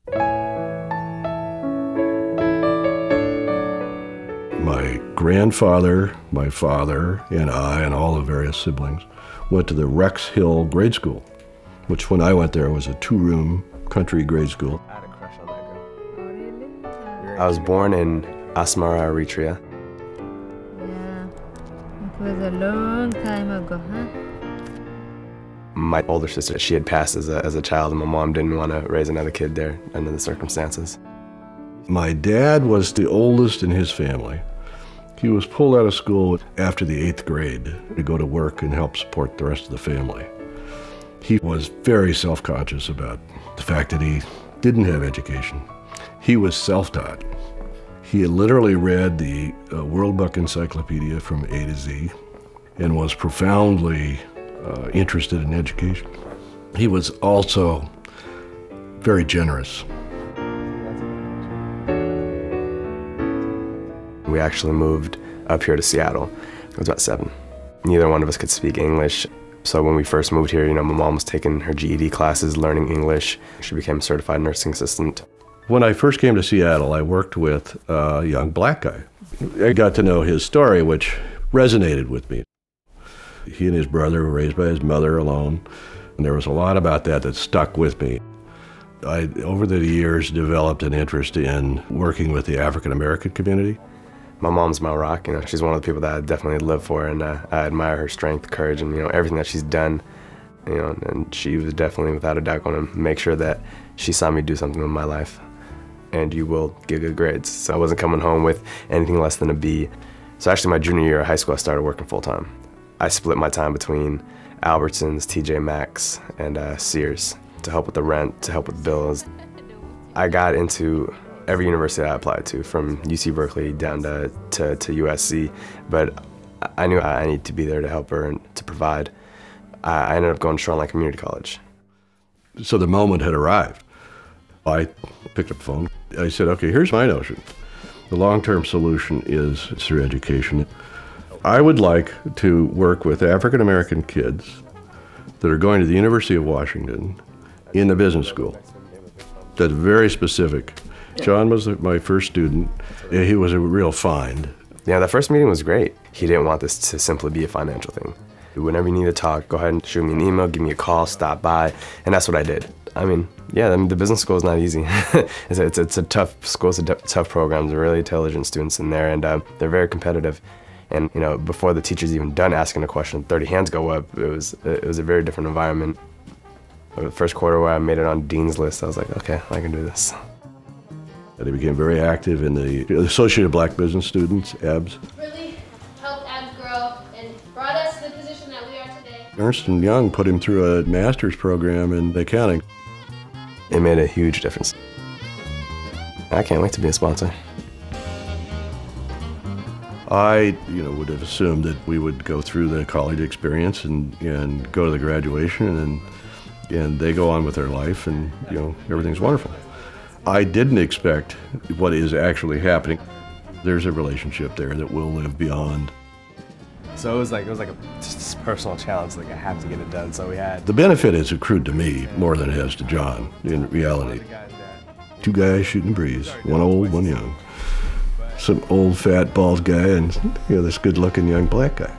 My grandfather, my father, and I, and all the various siblings, went to the Rex Hill grade school, which when I went there was a two-room country grade school. I had a crush on that girl. I was born in Asmara, Eritrea. Yeah, it was a long time ago, huh? My older sister, she had passed as a child, and my mom didn't want to raise another kid there under the circumstances. My dad was the oldest in his family. He was pulled out of school after the 8th grade to go to work and help support the rest of the family. He was very self-conscious about the fact that he didn't have education. He was self-taught. He had literally read the World Book Encyclopedia from A to Z and was profoundly interested in education. He was also very generous. We actually moved up here to Seattle. I was about 7. Neither one of us could speak English. So when we first moved here, my mom was taking her GED classes, learning English. She became a certified nursing assistant. When I first came to Seattle, I worked with a young black guy. I got to know his story, which resonated with me. He and his brother were raised by his mother alone, and there was a lot about that stuck with me. I, over the years, developed an interest in working with the African American community. My mom's my rock, she's one of the people that I definitely live for, and I admire her strength, courage, and everything that she's done. And she was definitely, without a doubt, going to make sure that she saw me do something with my life. And you will get good grades. So I wasn't coming home with anything less than a B. So actually my junior year of high school, I started working full time. I split my time between Albertsons, TJ Maxx, and Sears to help with the rent, to help with bills. I got into every university I applied to, from UC Berkeley down to USC, but I knew I needed to be there to help her and to provide. I ended up going to Shoreline Community College. So the moment had arrived. I picked up the phone. I said, okay, here's my notion. The long-term solution is through education. I would like to work with African American kids that are going to the University of Washington in the business school. That's very specific. John was my first student. He was a real find. Yeah, that first meeting was great. He didn't want this to simply be a financial thing. Whenever you need to talk, go ahead and shoot me an email, give me a call, stop by, and that's what I did. The business school is not easy. it's a tough school, it's a tough program. There are really intelligent students in there, and they're very competitive. And before the teacher's even done asking a question, 30 hands go up. It was a very different environment. The first quarter where I made it on Dean's list, I was like, okay, I can do this. And he became very active in the Associated Black Business Students, ABS. Really helped ABS grow and brought us to the position that we are today. Ernst & Young put him through a master's program in accounting. It made a huge difference. I can't wait to be a sponsor. I, would have assumed that we would go through the college experience and go to the graduation, and they go on with their life, and everything's wonderful. I didn't expect what is actually happening. There's a relationship there that will live beyond. So it was like just a personal challenge. Like, I have to get it done. So we had. The benefit is accrued to me more than it has to John in reality. 2 guys shooting breeze, one old, one young. Some old, fat, bald guy and this good-looking young black guy.